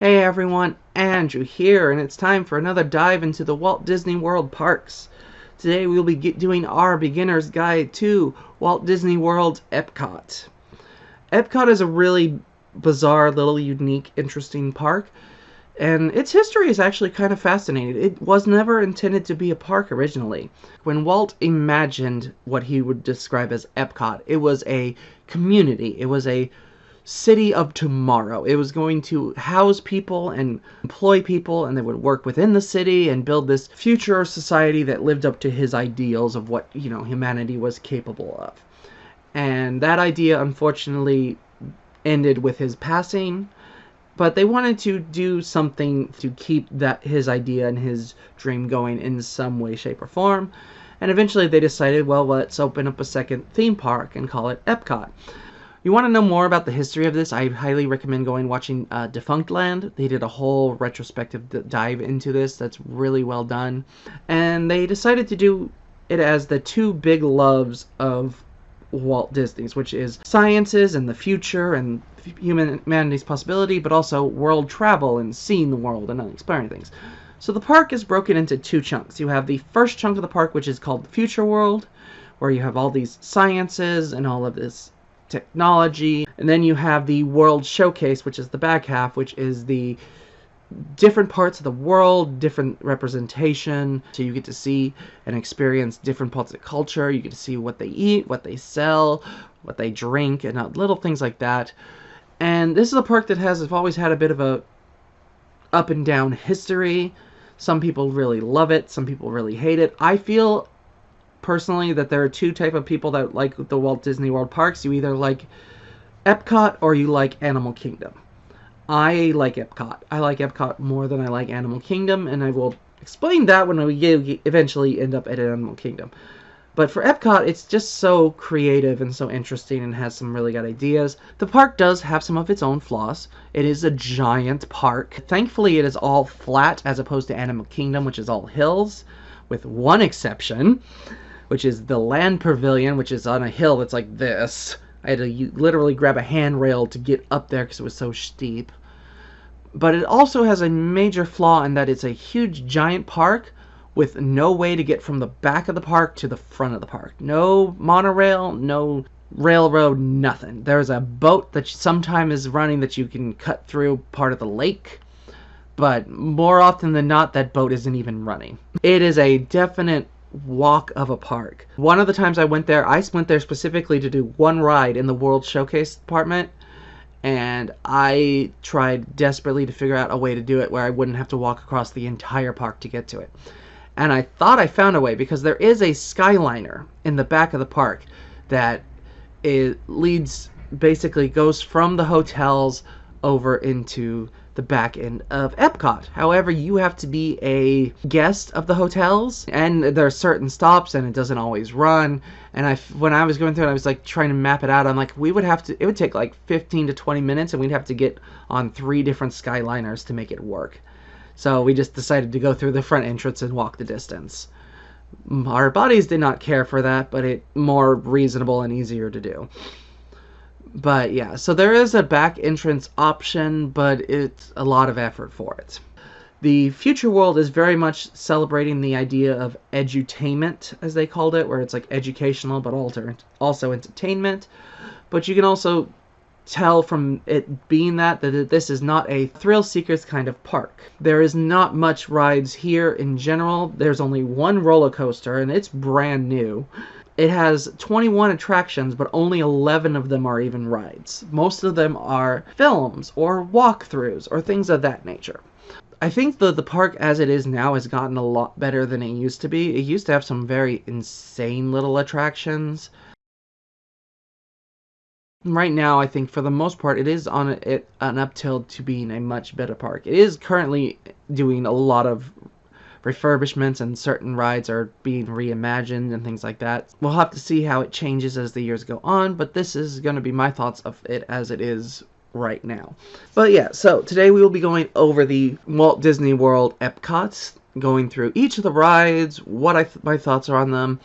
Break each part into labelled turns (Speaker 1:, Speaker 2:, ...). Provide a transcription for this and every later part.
Speaker 1: Hey everyone, Andrew here, and it's time for another dive into the Walt Disney World parks. Today we'll be doing our beginner's guide to Walt Disney World Epcot. Epcot is a really bizarre, little unique, interesting park, and its history is actually kind of fascinating. It was never intended to be a park originally. When Walt imagined what he would describe as Epcot, it was a community. It was a city of tomorrow. It was going to house people and employ people, and they would work within the city and build this future society that lived up to his ideals of what, humanity was capable of. And that idea, unfortunately, ended with his passing. But they wanted to do something to keep his idea and his dream going in some way, shape, or form. And eventually they decided, well, let's open up a second theme park and call it Epcot. You want to know more about the history of this? I highly recommend watching Defunctland. They did a whole retrospective dive into this that's really well done. And they decided to do it as the two big loves of Walt Disney's, which is sciences and the future and humanity's possibility, but also world travel and seeing the world and exploring things. So the park is broken into two chunks. You have the first chunk of the park, which is called the Future World, where you have all these sciences and all of this technology, and then you have the World Showcase, which is the back half, which is the different parts of the world, different representation, so you get to see and experience different parts of the culture. You get to see what they eat, what they sell, what they drink, and little things like that. And this is a park that has always had a bit of a up and down history. Some people really love it, some people really hate it. I feel personally that there are two type of people that like the Walt Disney World parks. You either like Epcot or you like Animal Kingdom. I like Epcot. I like Epcot more than I like Animal Kingdom, and I will explain that when we eventually end up at Animal Kingdom. But for Epcot, it's just so creative and so interesting and has some really good ideas. The park does have some of its own flaws. It is a giant park. Thankfully, it is all flat as opposed to Animal Kingdom, which is all hills, with one exception, which is the Land Pavilion, which is on a hill that's like this. I had to literally grab a handrail to get up there because it was so steep. But it also has a major flaw in that it's a huge, giant park with no way to get from the back of the park to the front of the park. No monorail, no railroad, nothing. There's a boat that sometimes is running that you can cut through part of the lake, but more often than not, that boat isn't even running. It is a definite walk of a park. One of the times I went there specifically to do one ride in the World Showcase department, and I tried desperately to figure out a way to do it where I wouldn't have to walk across the entire park to get to it. And I thought I found a way, because there is a Skyliner in the back of the park that basically goes from the hotels over into the back end of Epcot. However, you have to be a guest of the hotels, and there are certain stops, and it doesn't always run. And when I was going through it, I was like trying to map it out. I'm like, it would take like 15 to 20 minutes, and we'd have to get on 3 different Skyliners to make it work. So we just decided to go through the front entrance and walk the distance. Our bodies did not care for that, but it's more reasonable and easier to do. But yeah, so there is a back entrance option, but it's a lot of effort for it. The Future World is very much celebrating the idea of edutainment, as they called it, where it's like educational but also entertainment. But you can also tell from it being that this is not a thrill seekers kind of park. There is not much rides here in general. There's only one roller coaster, and it's brand new. It has 21 attractions, but only 11 of them are even rides. Most of them are films or walkthroughs or things of that nature. I think the park as it is now has gotten a lot better than it used to be. It used to have some very insane little attractions. Right now, I think for the most part, it is on an uptill to being a much better park. It is currently doing a lot of refurbishments, and certain rides are being reimagined and things like that. We'll have to see how it changes as the years go on, but this is going to be my thoughts of it as it is right now. But yeah, so today we will be going over the Walt Disney World Epcot, going through each of the rides, what my thoughts are on them,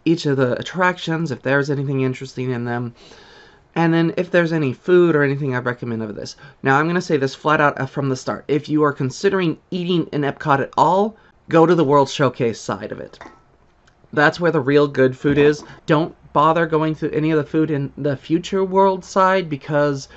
Speaker 1: each of the attractions, if there's anything interesting in them. And then if there's any food or anything I recommend of this. Now I'm going to say this flat out from the start. If you are considering eating in Epcot at all, go to the World Showcase side of it. That's where the real good food is. Don't bother going to any of the food in the Future World side because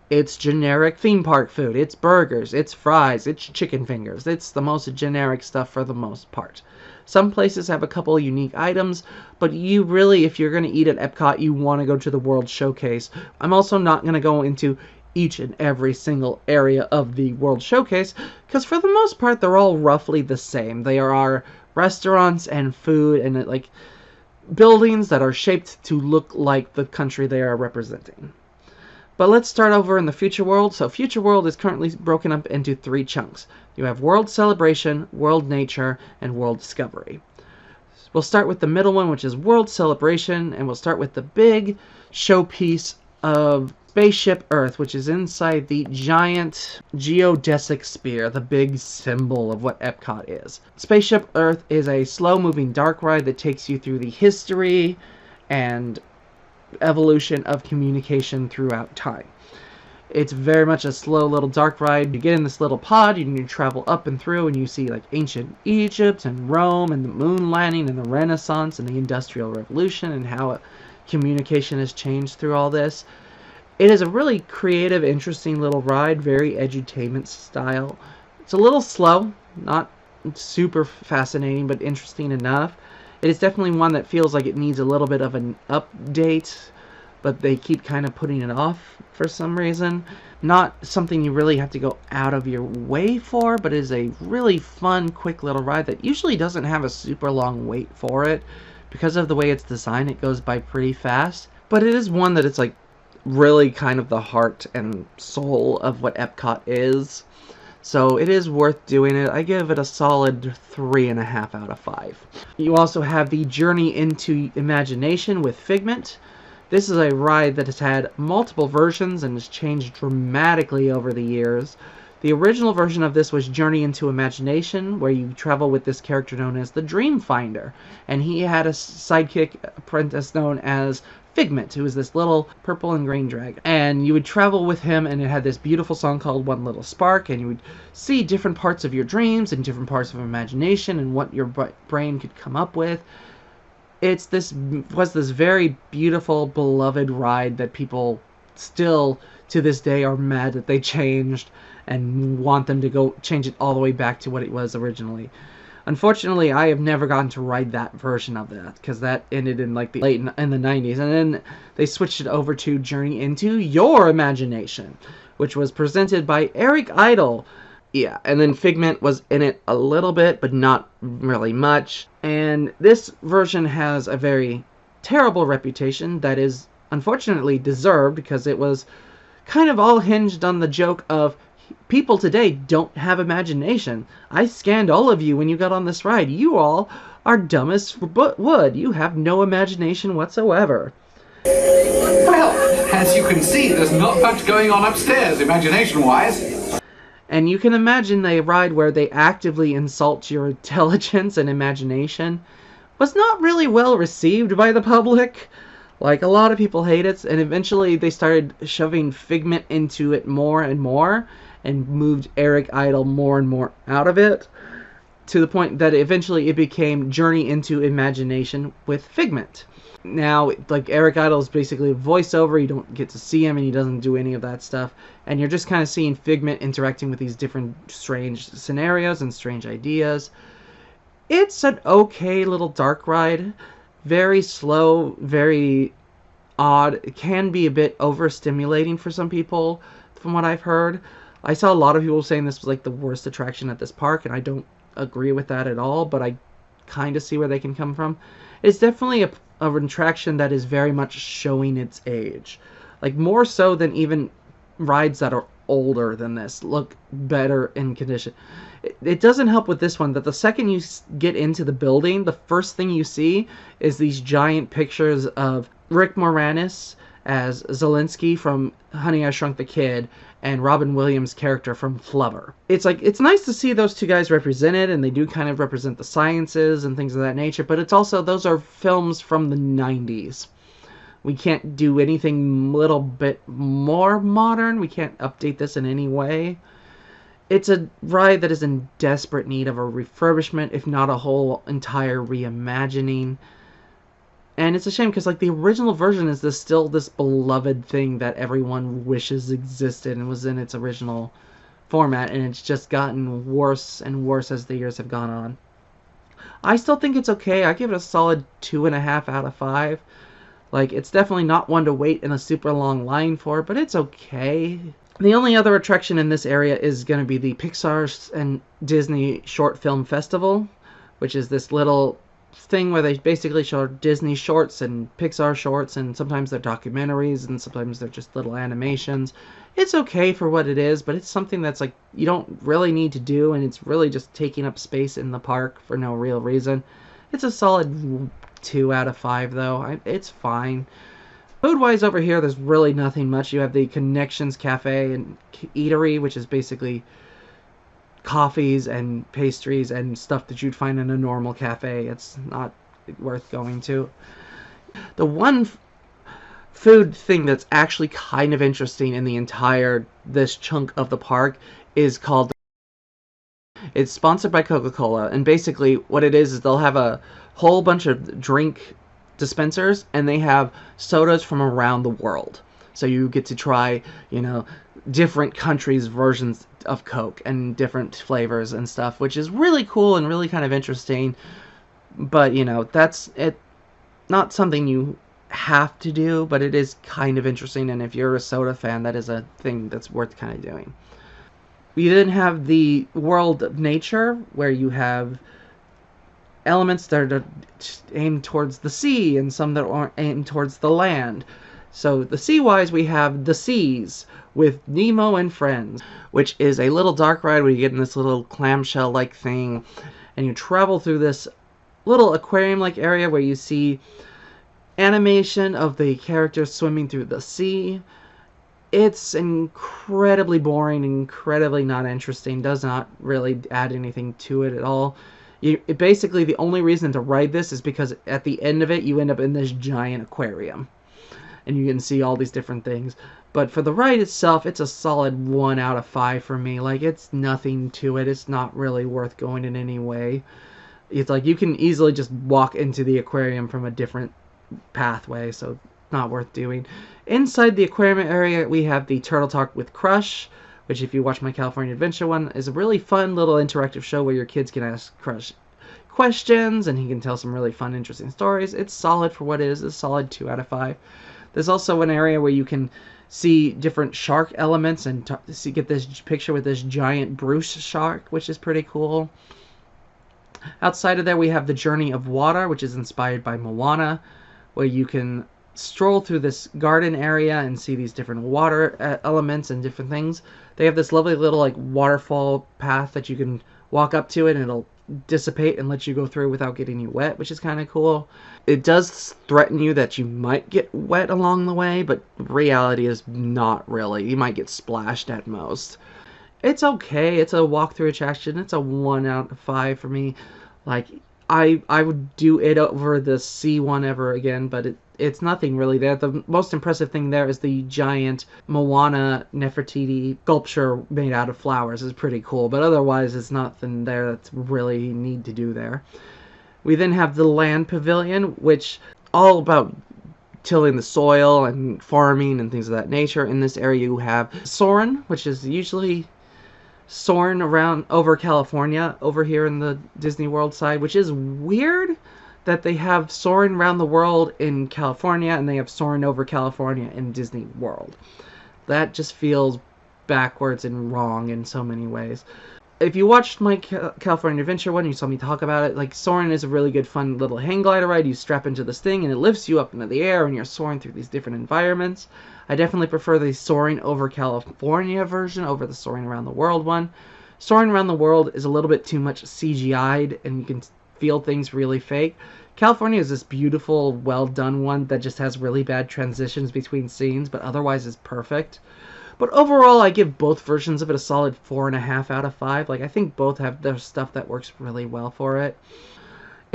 Speaker 1: it's generic theme park food. It's burgers, it's fries, it's chicken fingers. It's the most generic stuff for the most part. Some places have a couple unique items, but you really, if you're going to eat at Epcot, you want to go to the World Showcase. I'm also not going to go into each and every single area of the World Showcase, because for the most part, they're all roughly the same. They are restaurants and food and like buildings that are shaped to look like the country they are representing. But let's start over in the Future World. So Future World is currently broken up into 3 chunks. You have World Celebration, World Nature, and World Discovery. We'll start with the middle one, which is World Celebration, and we'll start with the big showpiece of Spaceship Earth, which is inside the giant geodesic sphere, the big symbol of what Epcot is. Spaceship Earth is a slow-moving dark ride that takes you through the history and evolution of communication throughout time. It's very much a slow little dark ride. You get in this little pod and you travel up and through and you see like ancient Egypt and Rome and the moon landing and the Renaissance and the Industrial Revolution and how communication has changed through all this. It is a really creative, interesting little ride, very edutainment style. It's a little slow, not super fascinating, but interesting enough. It is definitely one that feels like it needs a little bit of an update, but they keep kind of putting it off for some reason. Not something you really have to go out of your way for, but is a really fun, quick little ride that usually doesn't have a super long wait for it. Because of the way it's designed, it goes by pretty fast. But it is one that it's like really kind of the heart and soul of what Epcot is. So it is worth doing it. I give it a solid 3.5 out of 5. You also have the Journey into Imagination with Figment. This is a ride that has had multiple versions and has changed dramatically over the years. The original version of this was Journey into Imagination, where you travel with this character known as the Dream Finder. And he had a sidekick apprentice known as Figment, who was this little purple and green dragon. And you would travel with him, and it had this beautiful song called One Little Spark, and you would see different parts of your dreams and different parts of imagination and what your brain could come up with. Was this very beautiful, beloved ride that people still, to this day, are mad that they changed and want them to go change it all the way back to what it was originally. Unfortunately, I have never gotten to ride that version of that, because that ended in like the late in the 90s, and then they switched it over to Journey into Your Imagination, which was presented by Eric Idle. Yeah, and then Figment was in it a little bit, but not really much. And this version has a very terrible reputation that is unfortunately deserved, because it was kind of all hinged on the joke of people today don't have imagination. I scanned all of you when you got on this ride. You all are dumb as wood. You have no imagination whatsoever.
Speaker 2: Well, as you can see, there's not much going on upstairs, imagination-wise.
Speaker 1: And you can imagine a ride where they actively insult your intelligence and imagination was not really well received by the public. Like, a lot of people hate it, and eventually they started shoving Figment into it more and more, and moved Eric Idle more and more out of it, to the point that eventually it became Journey into Imagination with Figment. Now, like, Eric Idle is basically a voiceover. You don't get to see him, and he doesn't do any of that stuff, and you're just kind of seeing Figment interacting with these different strange scenarios and strange ideas. It's an okay little dark ride. Very slow, very odd. It can be a bit overstimulating for some people, from what I've heard. I saw a lot of people saying this was like the worst attraction at this park, and I don't agree with that at all, but I kind of see where they can come from. It's definitely an attraction that is very much showing its age. Like, more so than even rides that are older than this, look better in condition. It doesn't help with this one that the second you get into the building, the first thing you see is these giant pictures of Rick Moranis as Zelensky from Honey, I Shrunk the Kid, and Robin Williams' character from Flubber. It's like, it's nice to see those two guys represented, and they do kind of represent the sciences and things of that nature, but it's also, those are films from the 90s. We can't do anything little bit more modern. We can't update this in any way. It's a ride that is in desperate need of a refurbishment, if not a whole entire reimagining. And it's a shame because, like, the original version is still this beloved thing that everyone wishes existed and was in its original format, and it's just gotten worse and worse as the years have gone on. I still think it's okay. I give it a solid 2.5 out of 5. Like, it's definitely not one to wait in a super long line for, but it's okay. The only other attraction in this area is going to be the Pixar and Disney Short Film Festival, which is this little thing where they basically show Disney shorts and Pixar shorts, and sometimes they're documentaries and sometimes they're just little animations. It's okay for what it is, but it's something that's like you don't really need to do, and it's really just taking up space in the park for no real reason. It's a solid 2 out of 5 though. It's fine. Food wise over here there's really nothing much. You have the Connections Cafe and Eatery, which is basically coffees and pastries and stuff that you'd find in a normal cafe. It's not worth going to. The one food thing that's actually kind of interesting in the entire this chunk of the park is called, it's sponsored by Coca-Cola, and basically what it is they'll have a whole bunch of drink dispensers and they have sodas from around the world. So you get to try, you know, different countries' versions of Coke and different flavors and stuff, which is really cool and really kind of interesting. But, you know, that's it. Not something you have to do, but it is kind of interesting, and if you're a soda fan, that is a thing that's worth kind of doing. We then have the World of Nature, where you have elements that are aimed towards the sea and some that are aimed towards the land. So the sea-wise, we have The Seas with Nemo and Friends, which is a little dark ride where you get in this little clamshell-like thing, and you travel through this little aquarium-like area where you see animation of the characters swimming through the sea. It's incredibly boring, incredibly not interesting, does not really add anything to it at all. Basically, the only reason to ride this is because at the end of it, you end up in this giant aquarium. And you can see all these different things. But for the ride itself, it's a solid 1 out of 5 for me. Like, it's nothing to it. It's not really worth going in any way. It's like you can easily just walk into the aquarium from a different pathway, so not worth doing. Inside the aquarium area, we have the Turtle Talk with Crush, which, if you watch my California Adventure one, is a really fun little interactive show where your kids can ask Crush questions and he can tell some really fun, interesting stories. It's solid for what it is. It's a solid 2 out of 5. There's also an area where you can see different shark elements and get this picture with this giant Bruce shark, which is pretty cool. Outside of there, we have the Journey of Water, which is inspired by Moana, where you can stroll through this garden area and see these different water elements and different things. They have this lovely little like waterfall path that you can walk up to it and it'll dissipate and let you go through without getting you wet, which is kind of cool. It does threaten you that you might get wet along the way, but reality is not really. You might get splashed at most. It's okay. It's a walkthrough attraction. It's a 1 out of 5 for me. Like, I would do it over the sea one ever again, but it's nothing really there. The most impressive thing there is the giant Moana Nefertiti sculpture made out of flowers. It's pretty cool, but otherwise it's nothing there that's really need to do there. We then have the Land Pavilion, which all about tilling the soil and farming and things of that nature. In this area you have Soarin', which is usually soaring around over California over here in the Disney World side, which is weird that they have Soaring Around the World in California and they have Soaring Over California in Disney World. That just feels backwards and wrong in so many ways. If you watched my California Adventure one, you saw me talk about it. Like, Soarin' is a really good fun little hang glider ride. You strap into this thing and it lifts you up into the air and you're soaring through these different environments. I definitely prefer the Soaring Over California version over the Soaring Around the World one. Soaring Around the World is a little bit too much CGI'd and you can feel things really fake. California is this beautiful, well done one that just has really bad transitions between scenes, but otherwise is perfect. But overall, I give both versions of it a solid 4.5 out of 5. Like, I think both have their stuff that works really well for it.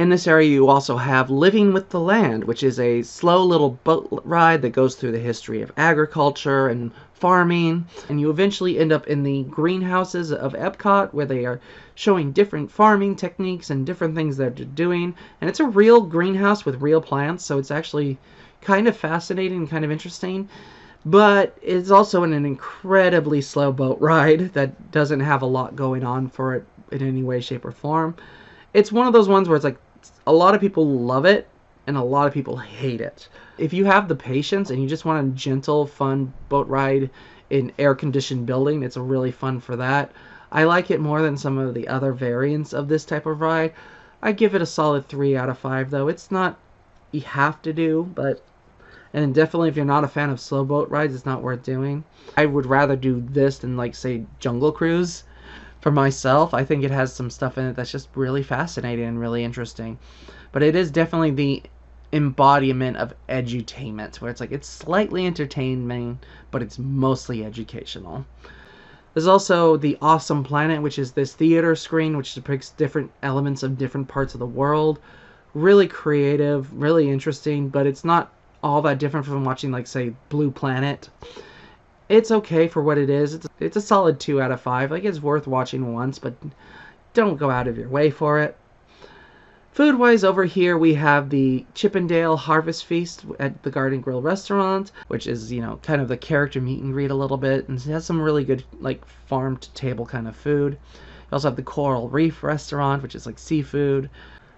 Speaker 1: In this area, you also have Living with the Land, which is a slow little boat ride that goes through the history of agriculture and farming. And you eventually end up in the greenhouses of Epcot, where they are showing different farming techniques and different things that they're doing. And it's a real greenhouse with real plants, so it's actually kind of fascinating and kind of interesting. But it's also an incredibly slow boat ride that doesn't have a lot going on for it in any way, shape, or form. It's one of those ones where it's like a lot of people love it and a lot of people hate it. If you have the patience and you just want a gentle, fun boat ride in air-conditioned building, it's really fun for that. I like it more than some of the other variants of this type of ride. I give it a solid 3 out of 5, though. It's not you have to do, but and definitely if you're not a fan of slow boat rides, it's not worth doing. I would rather do this than, like, say, Jungle Cruise. For myself, I think it has some stuff in it that's just really fascinating and really interesting. But it is definitely the embodiment of edutainment, where it's like it's slightly entertaining, but it's mostly educational. There's also the Awesome Planet, which is this theater screen which depicts different elements of different parts of the world. Really creative, really interesting, but it's not all that different from watching, like, say, Blue Planet. It's okay for what it is. It's a solid 2 out of 5. Like, it's worth watching once, but don't go out of your way for it. Food-wise, over here we have the Chippendale Harvest Feast at the Garden Grill restaurant, which is, you know, kind of the character meet and greet a little bit, and it has some really good, like, farm-to-table kind of food. We also have the Coral Reef restaurant, which is like seafood.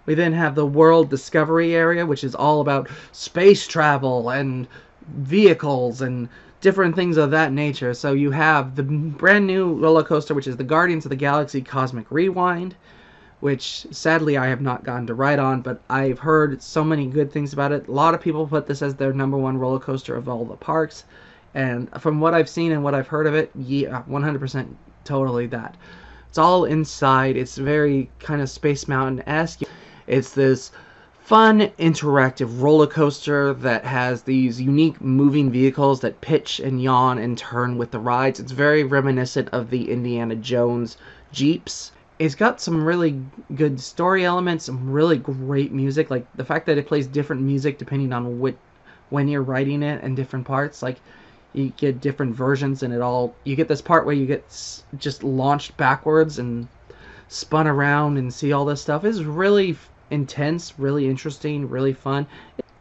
Speaker 1: We then have the World Discovery area, which is all about space travel and vehicles and different things of that nature. So you have the brand new roller coaster, which is the Guardians of the Galaxy Cosmic Rewind, which sadly I have not gotten to ride on, but I've heard so many good things about it. A lot of people put this as their #1 roller coaster of all the parks, and from what I've seen and what I've heard of it, yeah, 100% totally that. It's all inside. It's very kind of Space Mountain-esque. It's this fun, interactive roller coaster that has these unique moving vehicles that pitch and yawn and turn with the rides. It's very reminiscent of the Indiana Jones Jeeps. It's got some really good story elements, some really great music. Like the fact that it plays different music depending on when you're riding it and different parts. Like you get different versions, and you get this part where you get just launched backwards and spun around and see all this stuff. It's really intense, really interesting, really fun,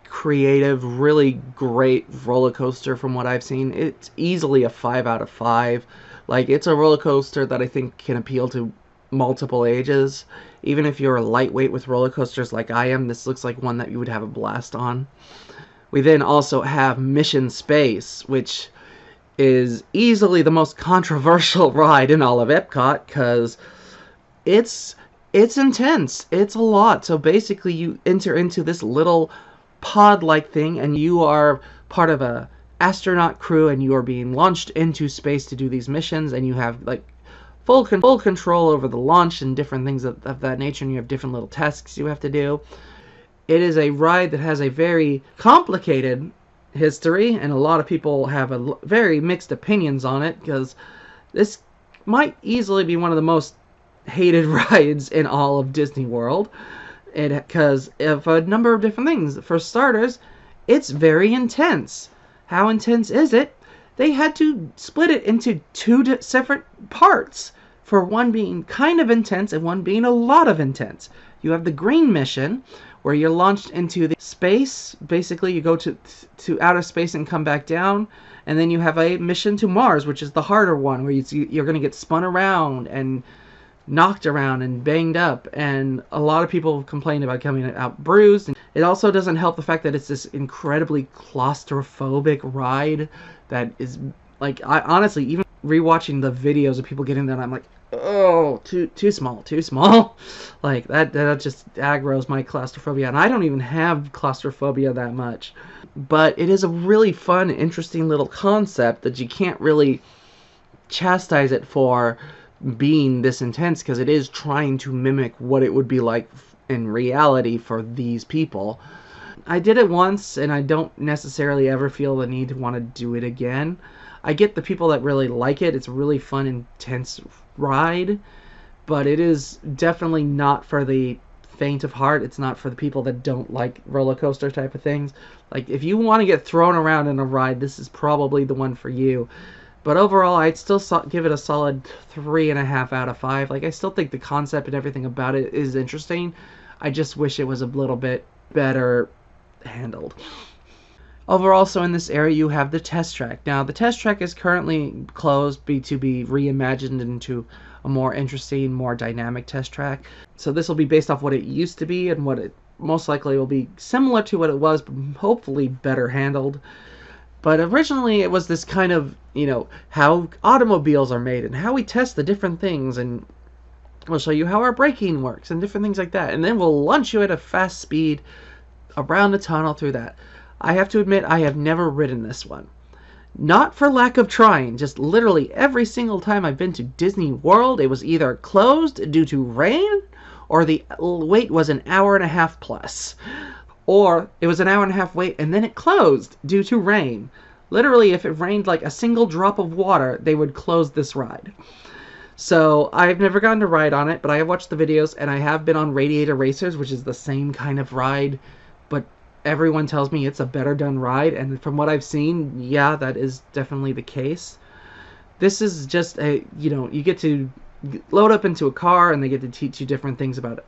Speaker 1: creative, really great roller coaster from what I've seen. It's easily a 5 out of 5. Like, it's a roller coaster that I think can appeal to multiple ages. Even if you're a lightweight with roller coasters like I am, this looks like one that you would have a blast on. We then also have Mission Space, which is easily the most controversial ride in all of Epcot, because it's intense. It's a lot. So basically you enter into this little pod-like thing, and you are part of a astronaut crew, and you are being launched into space to do these missions, and you have like full control over the launch and different things of that nature, and you have different little tasks you have to do. It is a ride that has a very complicated history, and a lot of people have very mixed opinions on it, because this might easily be one of the most hated rides in all of Disney World, because of a number of different things. For starters, it's very intense. How intense is it? They had to split it into 2 separate parts, for one being kind of intense and one being a lot of intense. You have the green mission, where you're launched into the space. Basically, you go to outer space and come back down. And then you have a mission to Mars, which is the harder one, where you're going to get spun around and knocked around and banged up, and a lot of people complain about coming out bruised. And it also doesn't help the fact that it's this incredibly claustrophobic ride that is, like, I honestly, even rewatching the videos of people getting there, I'm like, oh, too small. Like that just aggroes my claustrophobia, and I don't even have claustrophobia that much. But it is a really fun, interesting little concept that you can't really chastise it for being this intense, because it is trying to mimic what it would be like in reality for these people. I did it once, and I don't necessarily ever feel the need to want to do it again. I get the people that really like it. It's a really fun, intense ride, but it is definitely not for the faint of heart. It's not for the people that don't like roller coaster type of things. Like, if you want to get thrown around in a ride, this is probably the one for you. But overall, I'd still give it a solid 3.5 out of 5. Like, I still think the concept and everything about it is interesting. I just wish it was a little bit better handled. Overall, so in this area, you have the test track. Now, the test track is currently closed to be reimagined into a more interesting, more dynamic test track. So this will be based off what it used to be, and what it most likely will be similar to what it was, but hopefully better handled. But originally, it was this kind of, how automobiles are made and how we test the different things, and we'll show you how our braking works and different things like that. And then we'll launch you at a fast speed around the tunnel through that. I have to admit, I have never ridden this one. Not for lack of trying, just literally every single time I've been to Disney World, it was either closed due to rain, or the wait was an hour and a half plus. Or it was an hour and a half wait and then it closed due to rain. Literally, if it rained like a single drop of water, they would close this ride. So I've never gotten to ride on it, but I have watched the videos, and I have been on Radiator Racers, which is the same kind of ride, but everyone tells me it's a better done ride, and from what I've seen, yeah, that is definitely the case. This is just you get to load up into a car, and they get to teach you different things about,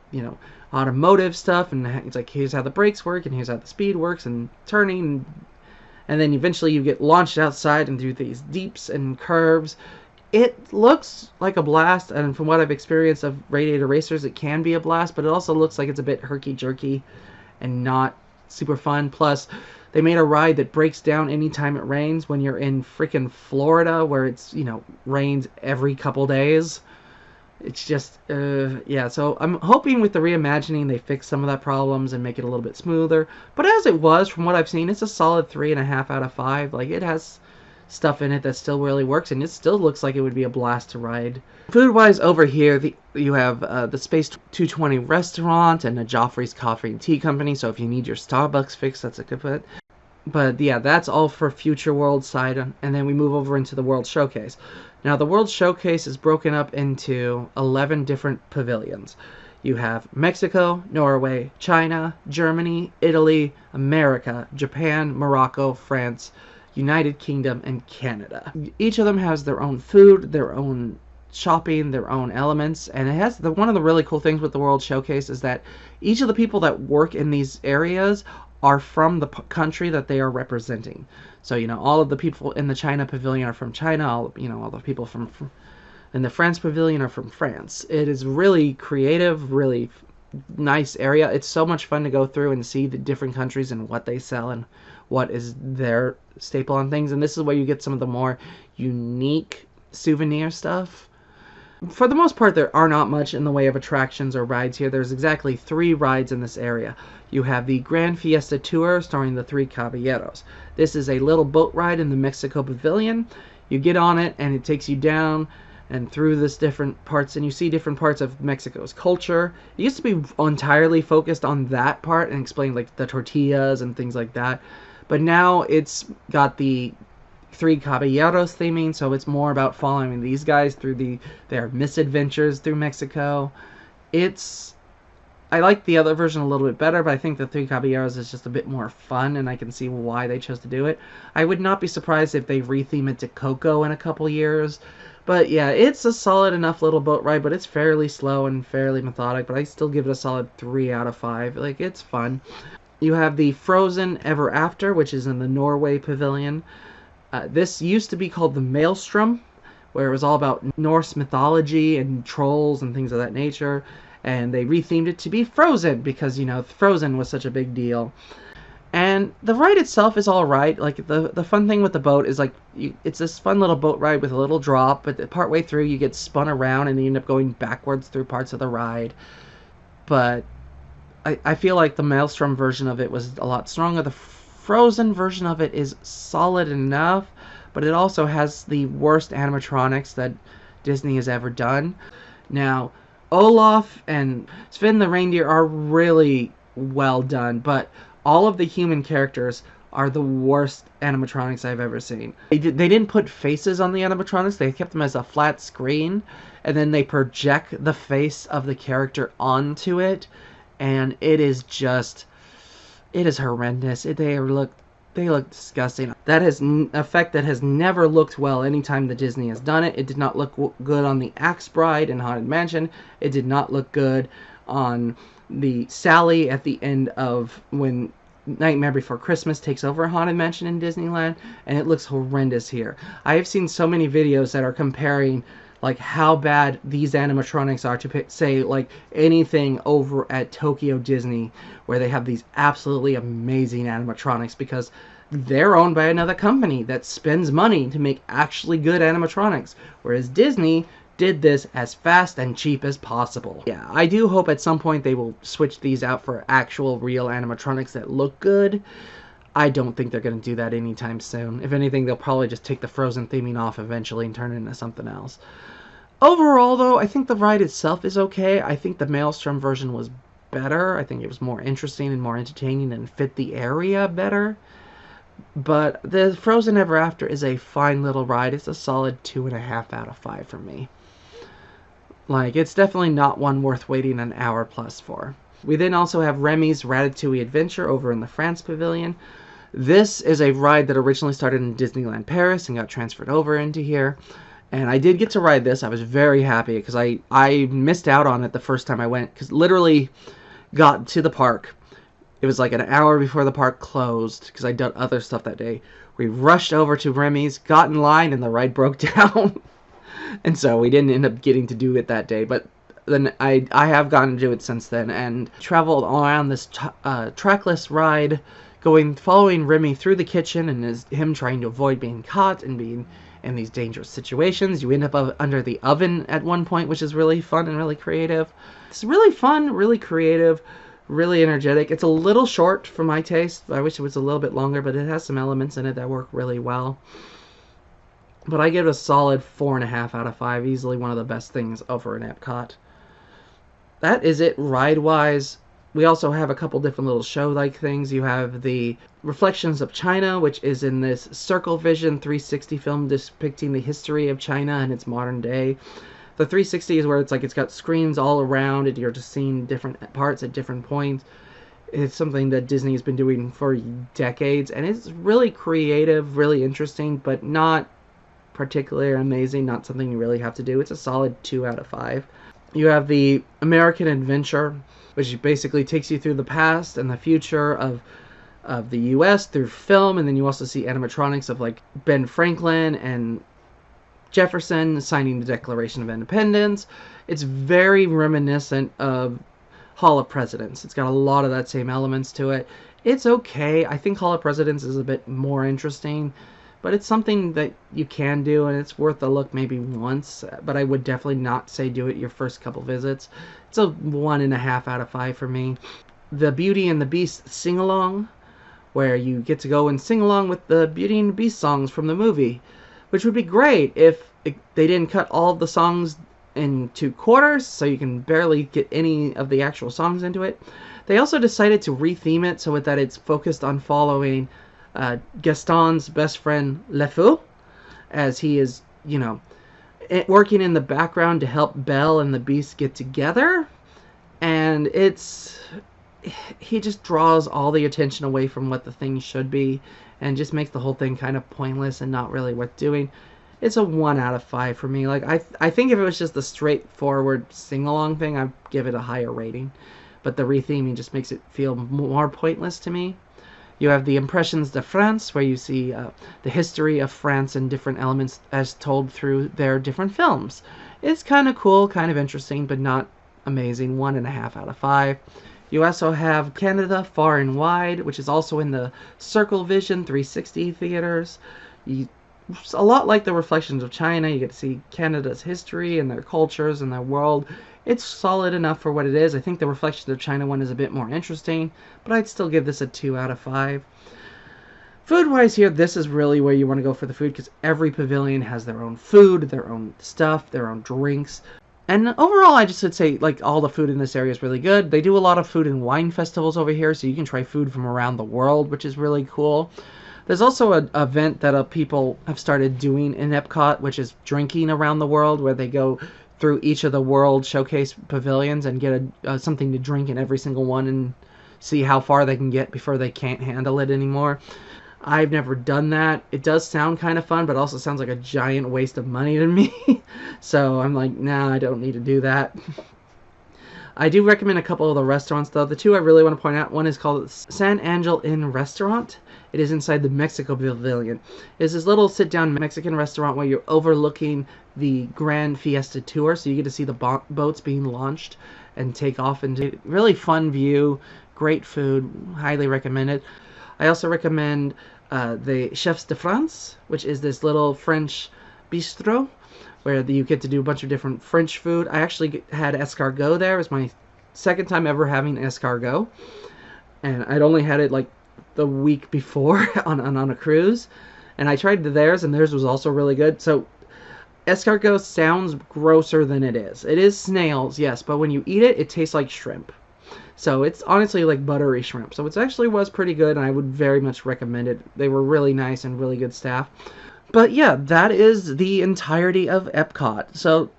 Speaker 1: automotive stuff, and it's like, here's how the brakes work, and here's how the speed works, and turning, and then eventually you get launched outside and through these deeps and curves. It looks like a blast, and from what I've experienced of Radiator Racers, it can be a blast, but it also looks like it's a bit herky-jerky and not super fun. Plus, they made a ride that breaks down anytime it rains when you're in freaking Florida, where it's, rains every couple days. It's just, yeah, so I'm hoping with the reimagining they fix some of that problems and make it a little bit smoother. But as it was, from what I've seen, it's a solid 3.5 out of 5. Like, it has stuff in it that still really works, and it still looks like it would be a blast to ride. Food-wise, over here, you have the Space 220 restaurant and a Joffrey's Coffee and Tea Company, so if you need your Starbucks fix, that's a good fit. But yeah, that's all for Future World side, and then we move over into the World Showcase. Now, the World Showcase is broken up into 11 different pavilions. You have Mexico, Norway, China, Germany, Italy, America, Japan, Morocco, France, United Kingdom, and Canada. Each of them has their own food, their own shopping, their own elements, and it has one of the really cool things with the World Showcase is that each of the people that work in these areas are from the country that they are representing. So, all of the people in the China pavilion are from China, all the people from in the France pavilion are from France. It is really creative, really nice area. It's so much fun to go through and see the different countries and what they sell and what is their staple on things. And this is where you get some of the more unique souvenir stuff. For the most part, there are not much in the way of attractions or rides here. There's exactly 3 rides in this area. You have the Grand Fiesta Tour starring the 3 Caballeros. This is a little boat ride in the Mexico Pavilion. You get on it, and it takes you down and through this different parts, and you see different parts of Mexico's culture. It used to be entirely focused on that part and explain like the tortillas and things like that. But now it's got the 3 Caballeros theming, so it's more about following these guys through their misadventures through Mexico. I like the other version a little bit better, but I think the 3 Caballeros is just a bit more fun, and I can see why they chose to do it. I would not be surprised if they retheme it to Coco in a couple years. But yeah, it's a solid enough little boat ride, but it's fairly slow and fairly methodic, but I still give it a solid 3 out of 5. Like, it's fun. You have the Frozen Ever After, which is in the Norway Pavilion. This used to be called the Maelstrom, where it was all about Norse mythology and trolls and things of that nature. And they rethemed it to be Frozen because, Frozen was such a big deal. And the ride itself is all right. Like, the fun thing with the boat is, like, it's this fun little boat ride with a little drop, but partway through you get spun around and you end up going backwards through parts of the ride. But I feel like the Maelstrom version of it was a lot stronger. The Frozen version of it is solid enough, but it also has the worst animatronics that Disney has ever done. Now, Olaf and Sven the reindeer are really well done, but all of the human characters are the worst animatronics I've ever seen. They didn't put faces on the animatronics, they kept them as a flat screen, and then they project the face of the character onto it, and it is horrendous. They look disgusting. That is an effect that has never looked well anytime that Disney has done it. It did not look good on the Axe Bride in Haunted Mansion. It did not look good on the Sally at the end of when Nightmare Before Christmas takes over Haunted Mansion in Disneyland, and it looks horrendous here. I have seen so many videos that are comparing like how bad these animatronics are to say like anything over at Tokyo Disney, where they have these absolutely amazing animatronics because they're owned by another company that spends money to make actually good animatronics, whereas Disney did this as fast and cheap as possible. Yeah, I do hope at some point they will switch these out for actual real animatronics that look good. I don't think they're going to do that anytime soon. If anything, they'll probably just take the Frozen theming off eventually and turn it into something else. Overall, though, I think the ride itself is okay. I think the Maelstrom version was better. I think it was more interesting and more entertaining and fit the area better. But the Frozen Ever After is a fine little ride. It's a solid 2.5 out of 5 for me. Like, it's definitely not one worth waiting an hour plus for. We then also have Remy's Ratatouille Adventure over in the France Pavilion. This is a ride that originally started in Disneyland Paris and got transferred over into here. And I did get to ride this. I was very happy because I missed out on it the first time I went. Because literally got to the park. It was like an hour before the park closed because I'd done other stuff that day. We rushed over to Remy's, got in line, and the ride broke down. And so we didn't end up getting to do it that day. But then I have gotten to do it since then and traveled around this trackless ride, following Remy through the kitchen and him trying to avoid being caught and being in these dangerous situations. You end up under the oven at one point, which is really fun and really creative. It's really fun, really creative, really energetic. It's a little short for my taste. I wish it was a little bit longer, but it has some elements in it that work really well. But I give it a solid 4.5 out of 5. Easily one of the best things over in Epcot. That is it ride-wise. We also have a couple different little show-like things. You have the Reflections of China, which is in this Circle Vision 360 film depicting the history of China and its modern day. The 360 is where it's got screens all around and you're just seeing different parts at different points. It's something that Disney has been doing for decades, and it's really creative, really interesting, but not particularly amazing, not something you really have to do. It's a solid 2 out of 5. You have the American Adventure, which basically takes you through the past and the future of the U.S. through film, and then you also see animatronics of like Ben Franklin and Jefferson signing the Declaration of Independence. It's very reminiscent of Hall of Presidents. It's got a lot of that same elements to it. It's okay. I think Hall of Presidents is a bit more interesting, but it's something that you can do, and it's worth a look maybe once, but I would definitely not say do it your first couple visits. It's a 1.5 out of 5 for me. The Beauty and the Beast sing-along, where you get to go and sing along with the Beauty and the Beast songs from the movie, which would be great if they didn't cut all of the songs into quarters, so you can barely get any of the actual songs into it. They also decided to retheme it so that it's focused on following Gaston's best friend Le Fou, as he is, working in the background to help Belle and the Beast get together, and he just draws all the attention away from what the thing should be, and just makes the whole thing kind of pointless and not really worth doing. It's a 1 out of 5 for me. Like I think if it was just the straightforward sing-along thing, I'd give it a higher rating, but the retheming just makes it feel more pointless to me. You have the Impressions de France, where you see the history of France and different elements as told through their different films. It's kind of cool, kind of interesting, but not amazing. 1.5 out of 5. You also have Canada Far and Wide, which is also in the Circle Vision 360 theaters. It's a lot like the Reflections of China. You get to see Canada's history and their cultures and their world. It's solid enough for what it is. I think the Reflections of China one is a bit more interesting, but I'd still give this a 2 out of 5. Food-wise here, this is really where you want to go for the food, because every pavilion has their own food, their own stuff, their own drinks. And overall, I just would say, all the food in this area is really good. They do a lot of food and wine festivals over here, so you can try food from around the world, which is really cool. There's also an event that people have started doing in Epcot, which is drinking around the world, where they go through each of the World Showcase pavilions and get something to drink in every single one and see how far they can get before they can't handle it anymore. I've never done that. It does sound kind of fun, but also sounds like a giant waste of money to me. So I'm like, nah, I don't need to do that. I do recommend a couple of the restaurants, though. The two I really want to point out, one is called San Angel Inn Restaurant. It is inside the Mexico Pavilion. It's this little sit-down Mexican restaurant where you're overlooking the Grand Fiesta Tour, so you get to see the boats being launched and take off into really fun view, great food, highly recommend it. I also recommend the Chefs de France, which is this little French bistro where you get to do a bunch of different French food. I actually had escargot there. It was my second time ever having escargot, and I'd only had it like the week before on a cruise, and I tried theirs, and theirs was also really good. So escargot sounds grosser than it is. It is snails, yes, but when you eat it, it tastes like shrimp. So it's honestly like buttery shrimp. So it actually was pretty good, and I would very much recommend it. They were really nice and really good staff. But yeah, that is the entirety of Epcot. So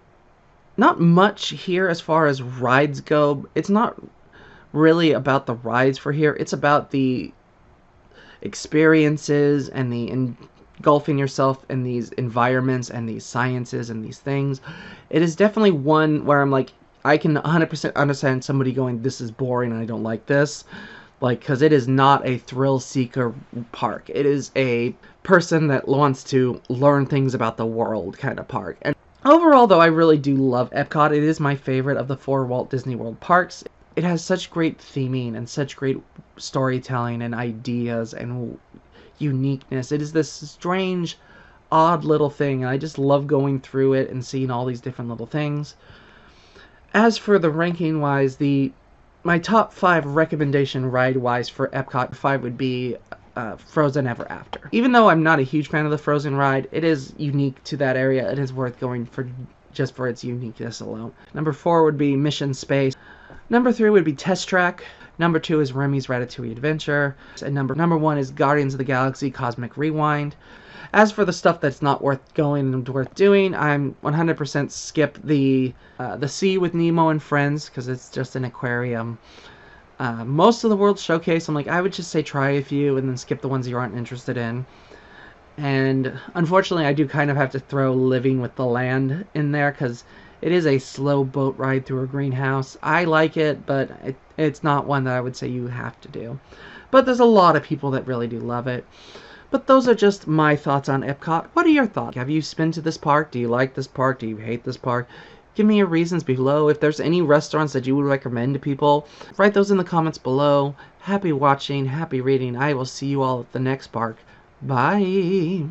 Speaker 1: not much here as far as rides go. It's not really about the rides for here. It's about the experiences and the engulfing yourself in these environments and these sciences and these things. It is definitely one where I'm like, I can 100% understand somebody going, this is boring and I don't like this. Like, because it is not a thrill seeker park. It is a person that wants to learn things about the world kind of park. And overall, though, I really do love Epcot. It is my favorite of the 4 Walt Disney World parks. It has such great theming and such great storytelling and ideas and uniqueness. It is this strange, odd little thing, and I just love going through it and seeing all these different little things. As for the ranking-wise, my top 5 recommendation ride-wise for Epcot 5 would be Frozen Ever After. Even though I'm not a huge fan of the Frozen ride, it is unique to that area. It is worth going for just for its uniqueness alone. Number 4 would be Mission Space. Number 3 would be Test Track. Number 2 is Remy's Ratatouille Adventure. And number 1 is Guardians of the Galaxy Cosmic Rewind. As for the stuff that's not worth going and worth doing, I'm 100% skip the Sea with Nemo and Friends, because it's just an aquarium. Most of the World Showcase, I'm like, I would just say try a few and then skip the ones you aren't interested in. And unfortunately, I do kind of have to throw Living with the Land in there, because it is a slow boat ride through a greenhouse. I like it, but it's not one that I would say you have to do. But there's a lot of people that really do love it. But those are just my thoughts on Epcot. What are your thoughts? Have you been to this park? Do you like this park? Do you hate this park? Give me your reasons below. If there's any restaurants that you would recommend to people, write those in the comments below. Happy watching, happy reading. I will see you all at the next park. Bye.